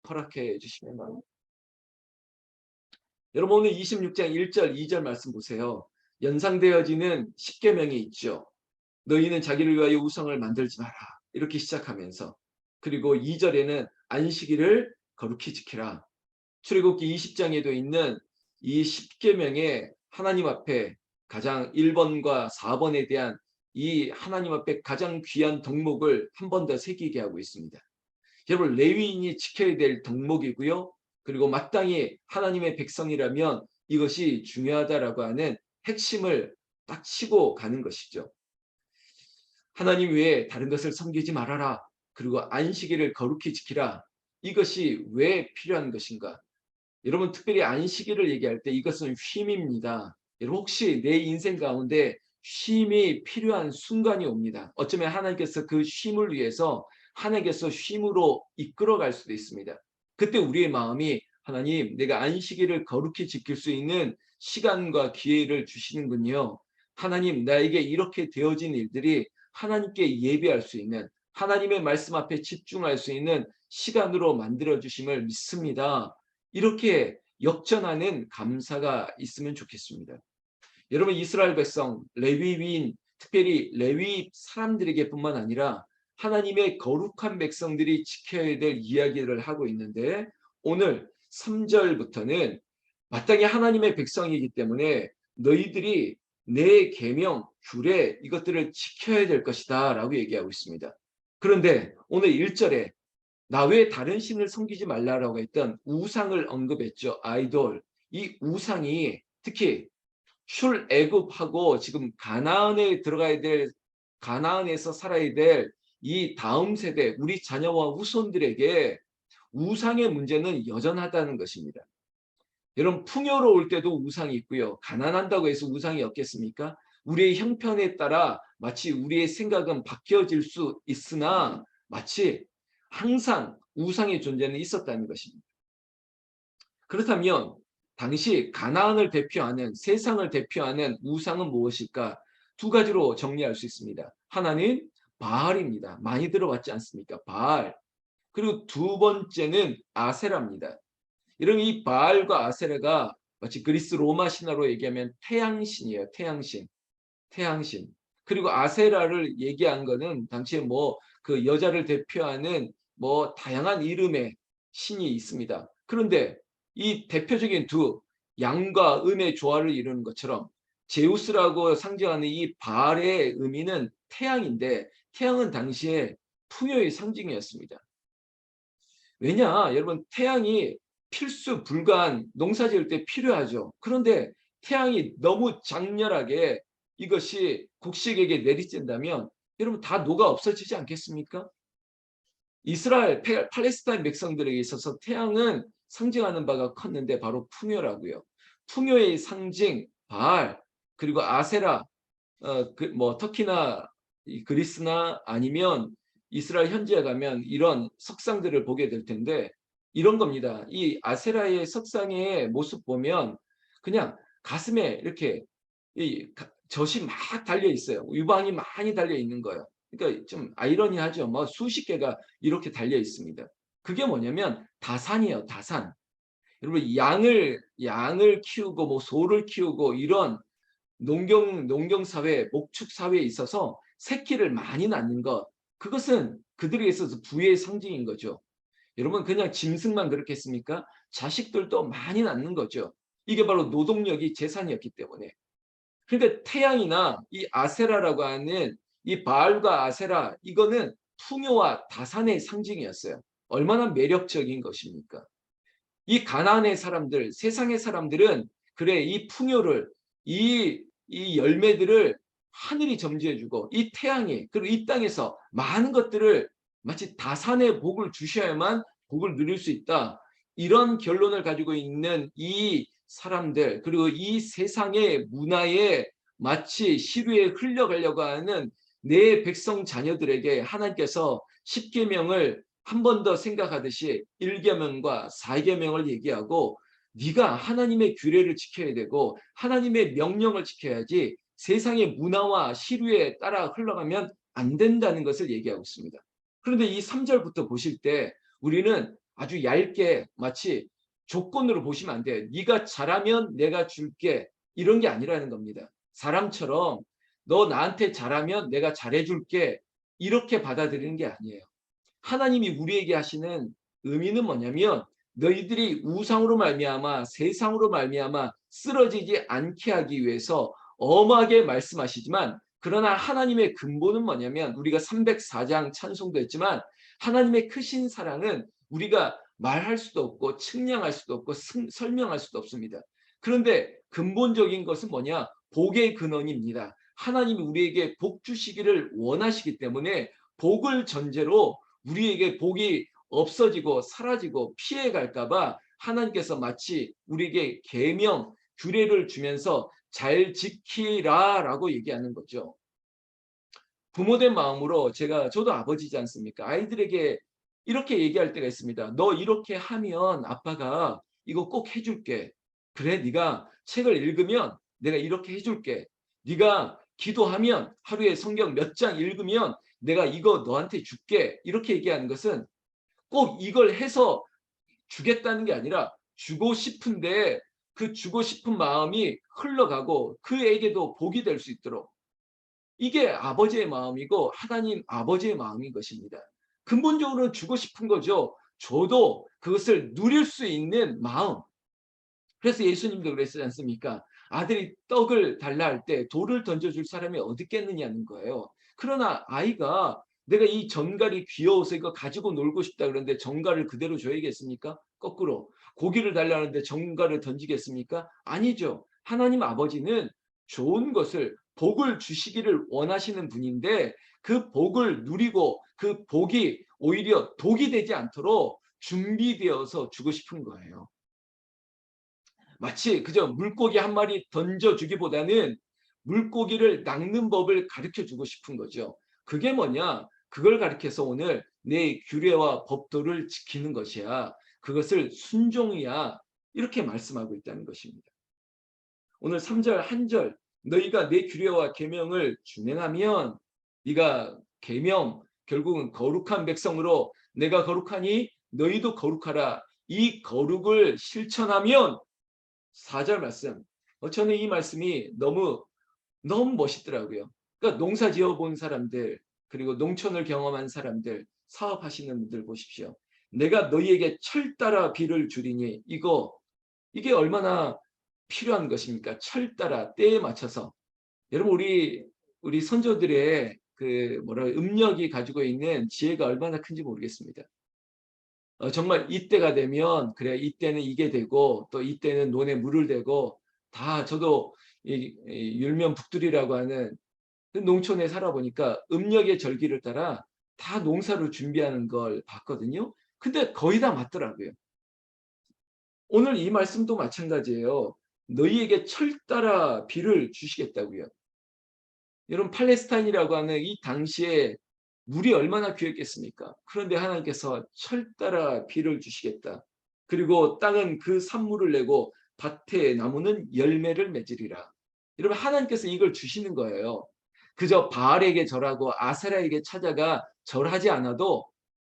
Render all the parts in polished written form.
허락해 주시면 합니다. 여러분 오늘 26장 1절 2절 말씀 보세요. 연상되어지는 십계명이 있죠. 너희는 자기를 위하여 우상을 만들지 마라. 이렇게 시작하면서 그리고 2절에는 안식일을 거룩히 지키라. 출애굽기 20장에도 있는 이 십계명에 하나님 앞에 가장 1번과 4번에 대한 이 하나님 앞에 가장 귀한 덕목을 한 번 더 새기게 하고 있습니다. 여러분 레위인이 지켜야 될 덕목이고요. 그리고 마땅히 하나님의 백성이라면 이것이 중요하다라고 하는 핵심을 딱 치고 가는 것이죠. 하나님 외에 다른 것을 섬기지 말아라. 그리고 안식일을 거룩히 지키라. 이것이 왜 필요한 것인가? 여러분 특별히 안식일을 얘기할 때 이것은 쉼입니다. 여러분 혹시 내 인생 가운데 쉼이 필요한 순간이 옵니다. 어쩌면 하나님께서 그 쉼을 위해서 하나님께서 쉼으로 이끌어갈 수도 있습니다. 그때 우리의 마음이 하나님 내가 안식일을 거룩히 지킬 수 있는 시간과 기회를 주시는군요. 하나님 나에게 이렇게 되어진 일들이 하나님께 예배할 수 있는 하나님의 말씀 앞에 집중할 수 있는 시간으로 만들어 주심을 믿습니다. 이렇게 역전하는 감사가 있으면 좋겠습니다. 여러분 이스라엘 백성 레위인 특별히 레위 사람들에게 뿐만 아니라 하나님의 거룩한 백성들이 지켜야 될 이야기를 하고 있는데 오늘 3절부터는 마땅히 하나님의 백성이기 때문에 너희들이 내 계명, 규례 이것들을 지켜야 될 것이다 라고 얘기하고 있습니다. 그런데 오늘 1절에 나 외에 다른 신을 섬기지 말라라고 했던 우상을 언급했죠. 아이돌. 이 우상이 특히 출애굽하고 지금 가나안에 들어가야 될 가나안에서 살아야 될 이 다음 세대 우리 자녀와 후손들에게 우상의 문제는 여전하다는 것입니다. 여러분 풍요로울 때도 우상이 있고요. 가난한다고 해서 우상이 없겠습니까? 우리의 형편에 따라 마치 우리의 생각은 바뀌어질 수 있으나 마치 항상 우상의 존재는 있었다는 것입니다. 그렇다면 당시 가나안을 대표하는 세상을 대표하는 우상은 무엇일까? 두 가지로 정리할 수 있습니다. 하나는 바알입니다. 많이 들어봤지 않습니까? 바알. 그리고 두 번째는 아세라입니다. 이런 이 바알과 아세라가 마치 그리스 로마 신화로 얘기하면 태양신이에요. 태양신. 태양신. 그리고 아세라를 얘기한 거는 당시에 뭐 그 여자를 대표하는 뭐 다양한 이름의 신이 있습니다. 그런데 이 대표적인 두 양과 음의 조화를 이루는 것처럼 제우스라고 상징하는 이 바알의 의미는 태양인데 태양은 당시에 풍요의 상징이었습니다. 왜냐? 여러분 태양이 필수 불가한 농사 지을 때 필요하죠. 그런데 태양이 너무 장렬하게 이것이 곡식에게 내리쬐다면 여러분 다 녹아 없어지지 않겠습니까? 이스라엘, 팔레스타인 백성들에게 있어서 태양은 상징하는 바가 컸는데 바로 풍요라고요. 풍요의 상징 바알 그리고 아세라 뭐 터키나 그리스나 아니면 이스라엘 현지에 가면 이런 석상들을 보게 될 텐데 이런 겁니다. 이 아세라의 석상의 모습 보면 그냥 가슴에 이렇게 이 젖이 막 달려 있어요. 유방이 많이 달려 있는 거예요. 그러니까 좀 아이러니하죠. 뭐 수십 개가 이렇게 달려 있습니다. 그게 뭐냐면 다산이에요. 다산. 여러분 양을 키우고 뭐 소를 키우고 이런 농경 사회, 목축 사회에 있어서 새끼를 많이 낳는 것, 그것은 그들에게 있어서 부의 상징인 거죠. 여러분 그냥 짐승만 그렇겠습니까? 자식들도 많이 낳는 거죠. 이게 바로 노동력이 재산이었기 때문에. 그러니까 태양이나 이 아세라라고 하는 이 바알과 아세라 이거는 풍요와 다산의 상징이었어요. 얼마나 매력적인 것입니까? 이 가나안의 사람들, 세상의 사람들은 그래 이 풍요를 이 열매들을 하늘이 점지해주고 이 태양이 그리고 이 땅에서 많은 것들을 마치 다산의 복을 주셔야만 복을 누릴 수 있다. 이런 결론을 가지고 있는 이 사람들 그리고 이 세상의 문화에 마치 시류에 흘려가려고 하는 내 백성 자녀들에게 하나님께서 십계명을 한 번 더 생각하듯이 1계명과 4계명을 얘기하고 네가 하나님의 규례를 지켜야 되고 하나님의 명령을 지켜야지 세상의 문화와 시류에 따라 흘러가면 안 된다는 것을 얘기하고 있습니다. 그런데 이 3절부터 보실 때 우리는 아주 얇게 마치 조건으로 보시면 안 돼요. 네가 잘하면 내가 줄게. 이런 게 아니라는 겁니다. 사람처럼 너 나한테 잘하면 내가 잘해줄게. 이렇게 받아들이는 게 아니에요. 하나님이 우리에게 하시는 의미는 뭐냐면 너희들이 우상으로 말미암아 세상으로 말미암아 쓰러지지 않게 하기 위해서 엄하게 말씀하시지만, 그러나 하나님의 근본은 뭐냐면 우리가 304장 찬송도 했지만 하나님의 크신 사랑은 우리가 말할 수도 없고 측량할 수도 없고 설명할 수도 없습니다. 그런데 근본적인 것은 뭐냐? 복의 근원입니다. 하나님이 우리에게 복 주시기를 원하시기 때문에 복을 전제로 우리에게 복이 없어지고 사라지고 피해갈까 봐 하나님께서 마치 우리에게 계명, 규례를 주면서 잘 지키라라고 얘기하는 거죠. 부모된 마음으로 저도 아버지지 않습니까? 아이들에게 이렇게 얘기할 때가 있습니다. 너 이렇게 하면 아빠가 이거 꼭 해줄게. 그래, 네가 책을 읽으면 내가 이렇게 해줄게. 네가 기도하면 하루에 성경 몇 장 읽으면 내가 이거 너한테 줄게. 이렇게 얘기하는 것은 꼭 이걸 해서 주겠다는 게 아니라 주고 싶은데 그 주고 싶은 마음이 흘러가고 그에게도 복이 될 수 있도록, 이게 아버지의 마음이고 하나님 아버지의 마음인 것입니다. 근본적으로는 주고 싶은 거죠. 저도 그것을 누릴 수 있는 마음. 그래서 예수님도 그랬지 않습니까? 아들이 떡을 달라 할 때 돌을 던져줄 사람이 어디 있겠느냐는 거예요. 그러나 아이가 내가 이 전갈이 귀여워서 이거 가지고 놀고 싶다 그러는데 전갈을 그대로 줘야겠습니까? 거꾸로 고기를 달라는데 전갈을 던지겠습니까? 아니죠. 하나님 아버지는 좋은 것을, 복을 주시기를 원하시는 분인데 그 복을 누리고 그 복이 오히려 독이 되지 않도록 준비되어서 주고 싶은 거예요. 마치 그저 물고기 한 마리 던져주기보다는 물고기를 낚는 법을 가르쳐주고 싶은 거죠. 그게 뭐냐? 그걸 가르쳐서 오늘 내 규례와 법도를 지키는 것이야. 그것을 순종이야. 이렇게 말씀하고 있다는 것입니다. 오늘 3절 한 절, 너희가 내 규례와 계명을 준행하면, 네가 계명, 결국은 거룩한 백성으로 내가 거룩하니 너희도 거룩하라. 이 거룩을 실천하면, 4절 말씀. 저는 이 말씀이 너무 멋있더라고요. 그러니까 농사 지어본 사람들, 그리고 농촌을 경험한 사람들, 사업하시는 분들 보십시오. 내가 너희에게 철 따라 비를 주리니, 이게 얼마나 필요한 것입니까? 철 따라 때에 맞춰서. 여러분, 우리 선조들의 그 음력이 가지고 있는 지혜가 얼마나 큰지 모르겠습니다. 정말 이때가 되면 그래, 이때는 이게 되고 또 이때는 논에 물을 대고, 다 저도 이 율면 북두리라고 하는 그 농촌에 살아보니까 음력의 절기를 따라 다 농사를 준비하는 걸 봤거든요. 근데 거의 다 맞더라고요. 오늘 이 말씀도 마찬가지예요. 너희에게 철 따라 비를 주시겠다고요. 여러분, 팔레스타인이라고 하는 이 당시에 물이 얼마나 귀했겠습니까? 그런데 하나님께서 철 따라 비를 주시겠다. 그리고 땅은 그 산물을 내고 밭의 나무는 열매를 맺으리라. 여러분, 하나님께서 이걸 주시는 거예요. 그저 바알에게 절하고 아세라에게 찾아가 절하지 않아도,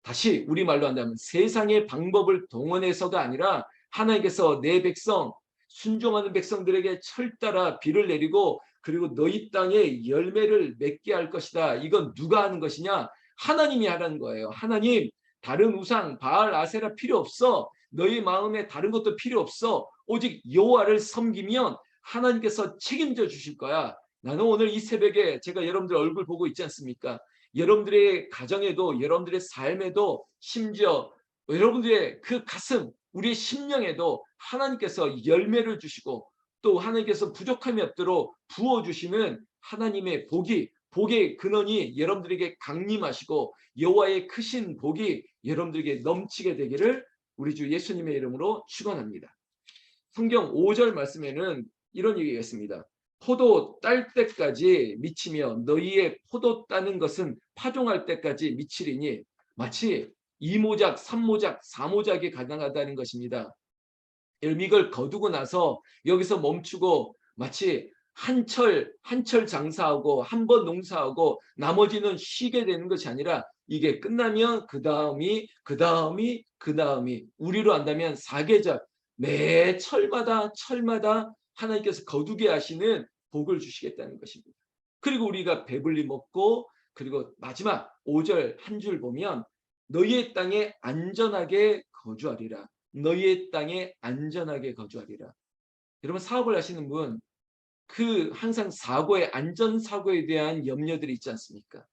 다시 우리말로 한다면 세상의 방법을 동원해서가 아니라 하나님께서 내 백성, 순종하는 백성들에게 철 따라 비를 내리고 그리고 너희 땅에 열매를 맺게 할 것이다. 이건 누가 하는 것이냐? 하나님이 하라는 거예요. 하나님, 다른 우상 바알 아세라 필요 없어. 너희 마음에 다른 것도 필요 없어. 오직 여호와를 섬기면 하나님께서 책임져 주실 거야. 나는 오늘 이 새벽에 제가 여러분들 얼굴 보고 있지 않습니까? 여러분들의 가정에도, 여러분들의 삶에도, 심지어 여러분들의 그 가슴, 우리의 심령에도 하나님께서 열매를 주시고 또 하나님께서 부족함이 없도록 부어주시는 하나님의 복의 근원이 여러분들에게 강림하시고 여호와의 크신 복이 여러분들에게 넘치게 되기를 우리 주 예수님의 이름으로 축원합니다. 성경 5절 말씀에는 이런 얘기가 있습니다. 포도 딸 때까지 미치며 너희의 포도 따는 것은 파종할 때까지 미치리니, 마치 2모작, 3모작, 4모작이 가능하다는 것입니다. 이걸 거두고 나서 여기서 멈추고 마치 한철 장사하고 한 번 농사하고 나머지는 쉬게 되는 것이 아니라 이게 끝나면 그 다음이 우리로 한다면 사계절 매 철마다 하나님께서 거두게 하시는 복을 주시겠다는 것입니다. 그리고 우리가 배불리 먹고 그리고 마지막 5절 한 줄 보면 너희의 땅에 안전하게 거주하리라. 너희의 땅에 안전하게 거주하리라. 여러분 사업을 하시는 분 항상 안전사고에 대한 염려들이 있지 않습니까?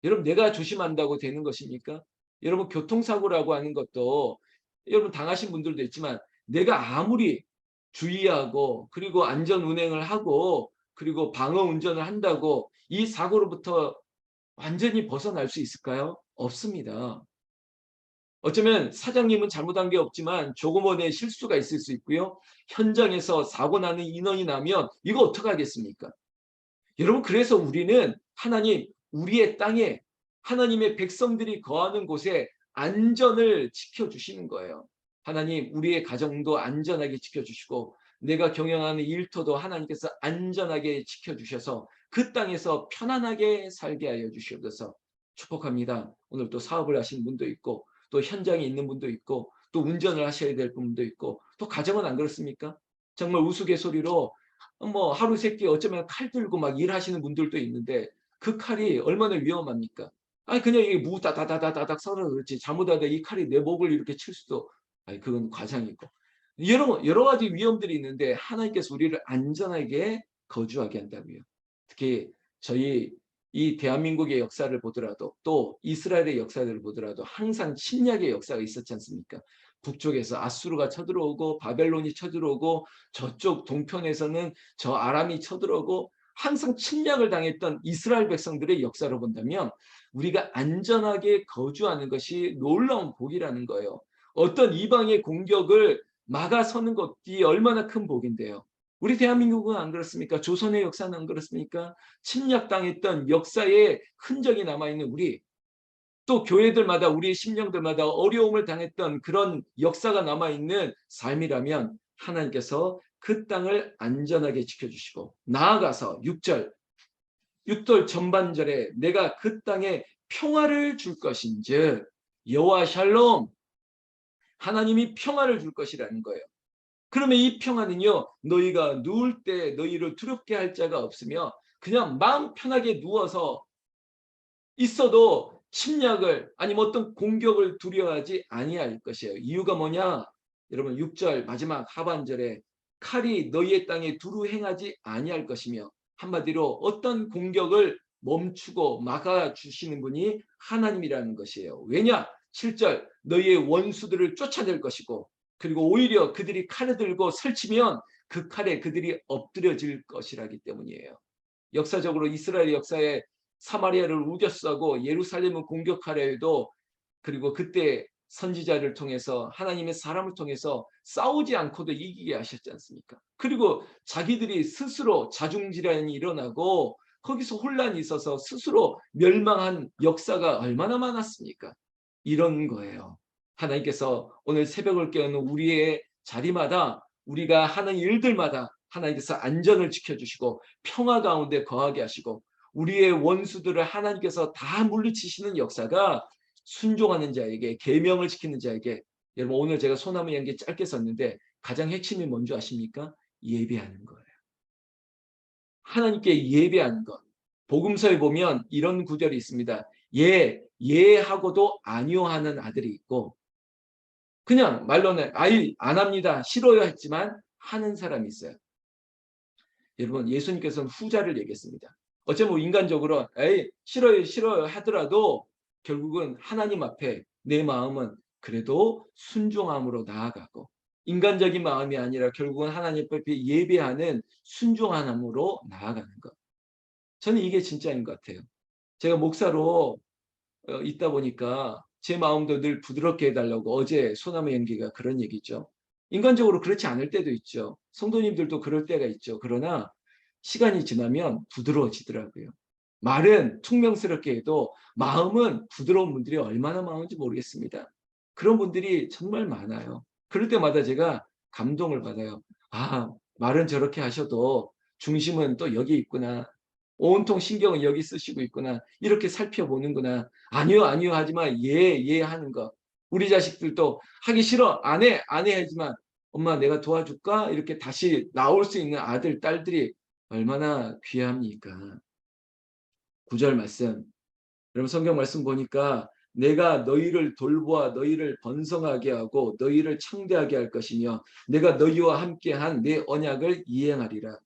여러분 내가 조심한다고 되는 것입니까? 여러분 교통사고라고 하는 것도 여러분 당하신 분들도 있지만 내가 아무리 주의하고 그리고 안전운행을 하고 그리고 방어운전을 한다고 이 사고로부터 완전히 벗어날 수 있을까요? 없습니다. 어쩌면 사장님은 잘못한 게 없지만 조금원의 실수가 있을 수 있고요. 현장에서 사고 나는 인원이 나면 이거 어떡하겠습니까? 여러분 그래서 우리는 하나님 우리의 땅에 하나님의 백성들이 거하는 곳에 안전을 지켜주시는 거예요. 하나님 우리의 가정도 안전하게 지켜주시고 내가 경영하는 일터도 하나님께서 안전하게 지켜주셔서 그 땅에서 편안하게 살게 하여 주시옵소서. 축복합니다. 오늘 또 사업을 하시는 분도 있고 또 현장에 있는 분도 있고 또 운전을 하셔야 될 분도 있고 또 가정은 안 그렇습니까? 정말 우스갯소리로 뭐 하루 세끼 어쩌면 칼 들고 막 일하시는 분들도 있는데 그 칼이 얼마나 위험합니까? 아니 그냥 이게 다다다다닥 썰어 그렇지 잘못하다 이 칼이 내 목을 이렇게 칠 수도 아니 그건 과장이고 여러 가지 위험들이 있는데 하나님께서 우리를 안전하게 거주하게 한다고요. 특히 저희 이 대한민국의 역사를 보더라도 또 이스라엘의 역사를 보더라도 항상 침략의 역사가 있었지 않습니까? 북쪽에서 아수르가 쳐들어오고 바벨론이 쳐들어오고 저쪽 동편에서는 저 아람이 쳐들어오고 항상 침략을 당했던 이스라엘 백성들의 역사로 본다면 우리가 안전하게 거주하는 것이 놀라운 복이라는 거예요. 어떤 이방의 공격을 막아서는 것이 얼마나 큰 복인데요. 우리 대한민국은 안 그렇습니까? 조선의 역사는 안 그렇습니까? 침략당했던 역사의 흔적이 남아있는 우리 또 교회들마다 우리의 심령들마다 어려움을 당했던 그런 역사가 남아있는 삶이라면 하나님께서 그 땅을 안전하게 지켜주시고 나아가서 6절 전반절에 내가 그 땅에 평화를 줄 것인즉 여호와 샬롬 하나님이 평화를 줄 것이라는 거예요. 그러면 이 평화는요 너희가 누울 때 너희를 두렵게 할 자가 없으며 그냥 마음 편하게 누워서 있어도 침략을 아니면 어떤 공격을 두려워하지 아니할 것이에요. 이유가 뭐냐? 여러분 6절 마지막 하반절에 칼이 너희의 땅에 두루 행하지 아니할 것이며 한마디로 어떤 공격을 멈추고 막아주시는 분이 하나님이라는 것이에요. 왜냐? 7절 너희의 원수들을 쫓아낼 것이고 그리고 오히려 그들이 칼을 들고 설치면 그 칼에 그들이 엎드려질 것이라기 때문이에요. 역사적으로 이스라엘 역사에 사마리아를 우겨싸고 예루살렘을 공격하려 해도 그리고 그때 선지자를 통해서 하나님의 사람을 통해서 싸우지 않고도 이기게 하셨지 않습니까? 그리고 자기들이 스스로 자중질환이 일어나고 거기서 혼란이 있어서 스스로 멸망한 역사가 얼마나 많았습니까? 이런 거예요. 하나님께서 오늘 새벽을 깨우는 우리의 자리마다 우리가 하는 일들마다 하나님께서 안전을 지켜주시고 평화 가운데 거하게 하시고 우리의 원수들을 하나님께서 다 물리치시는 역사가 순종하는 자에게 계명을 지키는 자에게 여러분 오늘 제가 소나무 연기 짧게 썼는데 가장 핵심이 뭔지 아십니까? 예배하는 거예요. 하나님께 예배하는 것. 복음서에 보면 이런 구절이 있습니다. 예하고도 아니오하는 아들이 있고 그냥 말로는 아이 안 합니다. 싫어요 했지만 하는 사람이 있어요. 여러분 예수님께서는 후자를 얘기했습니다. 어쩌면 인간적으로 싫어요 하더라도 결국은 하나님 앞에 내 마음은 그래도 순종함으로 나아가고 인간적인 마음이 아니라 결국은 하나님 앞에 예배하는 순종함으로 나아가는 것. 저는 이게 진짜인 것 같아요. 제가 목사로 있다 보니까 제 마음도 늘 부드럽게 해달라고 어제 소나무 연기가 그런 얘기죠. 인간적으로 그렇지 않을 때도 있죠. 성도님들도 그럴 때가 있죠. 그러나 시간이 지나면 부드러워지더라고요. 말은 퉁명스럽게 해도 마음은 부드러운 분들이 얼마나 많은지 모르겠습니다. 그런 분들이 정말 많아요. 그럴 때마다 제가 감동을 받아요. 아, 말은 저렇게 하셔도 중심은 또 여기 있구나. 온통 신경은 여기 쓰시고 있구나. 이렇게 살펴보는구나. 아니요, 아니요 하지만 예 하는 거. 우리 자식들도 하기 싫어. 안 해, 안 해 하지만 엄마 내가 도와줄까? 이렇게 다시 나올 수 있는 아들, 딸들이 얼마나 귀합니까? 9절 말씀. 여러분 성경 말씀 보니까 내가 너희를 돌보아 너희를 번성하게 하고 너희를 창대하게 할 것이며 내가 너희와 함께한 내 언약을 이행하리라.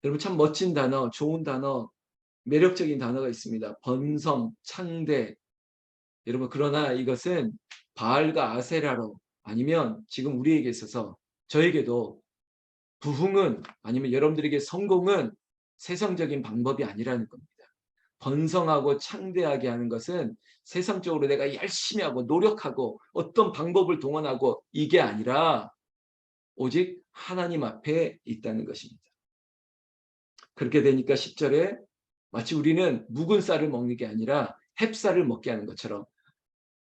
여러분 참 멋진 단어, 좋은 단어, 매력적인 단어가 있습니다. 번성, 창대. 여러분 그러나 이것은 바알과 아세라로 아니면 지금 우리에게 있어서 저에게도 부흥은 아니면 여러분들에게 성공은 세상적인 방법이 아니라는 겁니다. 번성하고 창대하게 하는 것은 세상적으로 내가 열심히 하고 노력하고 어떤 방법을 동원하고 이게 아니라 오직 하나님 앞에 있다는 것입니다. 그렇게 되니까 10절에 마치 우리는 묵은 쌀을 먹는 게 아니라 햅쌀을 먹게 하는 것처럼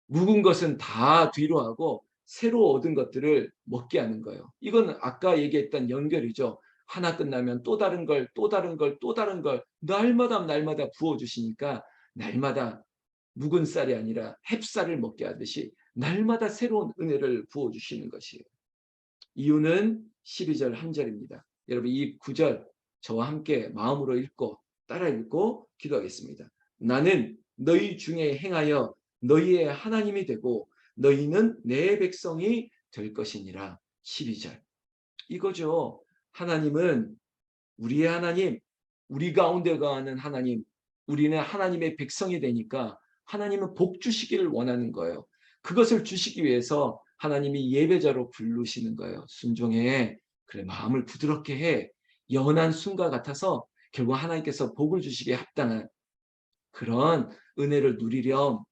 묵은 것은 다 뒤로 하고 새로 얻은 것들을 먹게 하는 거예요. 이건 아까 얘기했던 연결이죠. 하나 끝나면 또 다른 걸, 또 다른 걸, 또 다른 걸 날마다 부어주시니까 날마다 묵은 쌀이 아니라 햅쌀을 먹게 하듯이 날마다 새로운 은혜를 부어주시는 것이에요. 이유는 12절 한 절입니다. 여러분 이 9절 저와 함께 마음으로 읽고 따라 읽고 기도하겠습니다. 나는 너희 중에 행하여 너희의 하나님이 되고 너희는 내 백성이 될 것이니라. 12절 이거죠. 하나님은 우리의 하나님, 우리 가운데 거하는 하나님, 우리는 하나님의 백성이 되니까 하나님은 복 주시기를 원하는 거예요. 그것을 주시기 위해서 하나님이 예배자로 부르시는 거예요. 순종해. 그래 마음을 부드럽게 해. 연한 순과 같아서 결국 하나님께서 복을 주시기에 합당한 그런 은혜를 누리렴.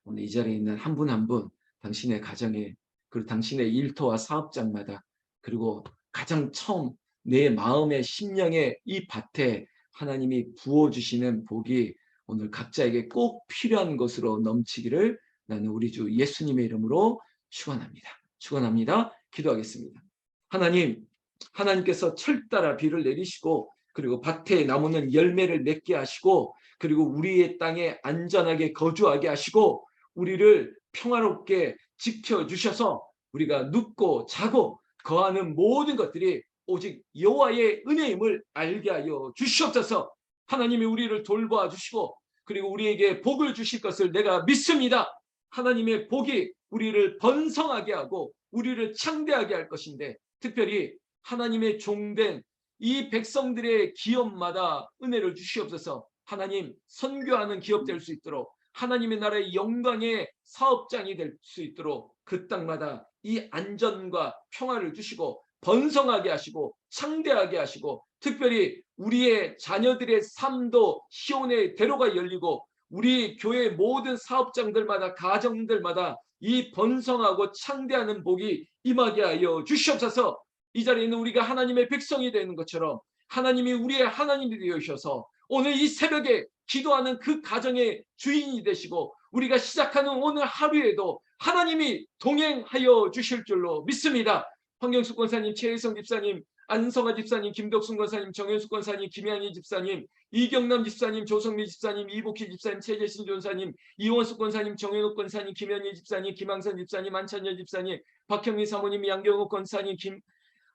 오늘 이 자리에 있는 한 분 한 분 당신의 가정에 그리고 당신의 일터와 사업장마다 그리고 가장 처음 내 마음의 심령의 이 밭에 하나님이 부어주시는 복이 오늘 각자에게 꼭 필요한 것으로 넘치기를 나는 우리 주 예수님의 이름으로 축원합니다. 축원합니다. 기도하겠습니다. 하나님, 하나님께서 철따라 비를 내리시고 그리고 밭에 나무는 열매를 맺게 하시고 그리고 우리의 땅에 안전하게 거주하게 하시고 우리를 평화롭게 지켜주셔서 우리가 눕고 자고 거하는 모든 것들이 오직 여호와의 은혜임을 알게 하여 주시옵소서. 하나님이 우리를 돌보아 주시고 그리고 우리에게 복을 주실 것을 내가 믿습니다. 하나님의 복이 우리를 번성하게 하고 우리를 창대하게 할 것인데 특별히 하나님의 종된 이 백성들의 기업마다 은혜를 주시옵소서. 하나님 선교하는 기업 될 수 있도록 하나님의 나라의 영광의 사업장이 될 수 있도록 그 땅마다 이 안전과 평화를 주시고 번성하게 하시고 창대하게 하시고 특별히 우리의 자녀들의 삶도 시온의 대로가 열리고 우리 교회 모든 사업장들마다 가정들마다 이 번성하고 창대하는 복이 임하게 하여 주시옵소서. 이 자리에 있는 우리가 하나님의 백성이 되는 것처럼 하나님이 우리의 하나님이 되셔서 오늘 이 새벽에 기도하는 그 가정의 주인이 되시고 우리가 시작하는 오늘 하루에도 하나님이 동행하여 주실 줄로 믿습니다. 황경숙 권사님, 최혜성 집사님, 안성아 집사님, 김덕순 권사님, 정현숙 권사님, 김양희 집사님, 이경남 집사님, 조성미 집사님, 이복희 집사님, 최재신 전사님, 이원숙 권사님, 정현욱 권사님, 김현희 집사님, 김항선 집사님, 안찬열 집사님, 박형미 사모님, 양경욱 권사님,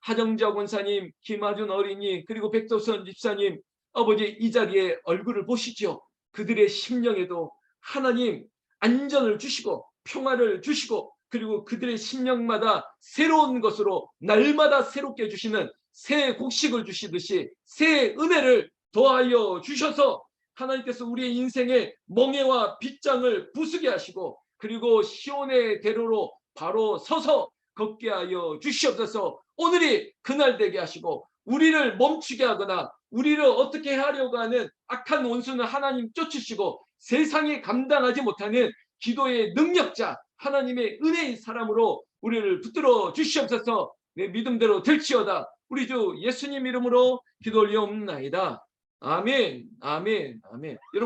하정자 권사님, 김하준 어린이, 그리고 백도선 집사님, 아버지 이 자리에 얼굴을 보시죠. 그들의 심령에도 하나님 안전을 주시고 평화를 주시고 그리고 그들의 심령마다 새로운 것으로 날마다 새롭게 주시는 새 곡식을 주시듯이 새 은혜를 더하여 주셔서 하나님께서 우리의 인생의 멍에와 빗장을 부수게 하시고 그리고 시온의 대로로 바로 서서 걷게 하여 주시옵소서. 오늘이 그날 되게 하시고 우리를 멈추게 하거나 우리를 어떻게 하려고 하는 악한 원수는 하나님 쫓으시고 세상이 감당하지 못하는 기도의 능력자 하나님의 은혜의 사람으로 우리를 붙들어 주시옵소서. 내 믿음대로 될지어다. 우리 주 예수님 이름으로 기도 올리옵나이다. 아멘, 아멘, 아멘. 여러분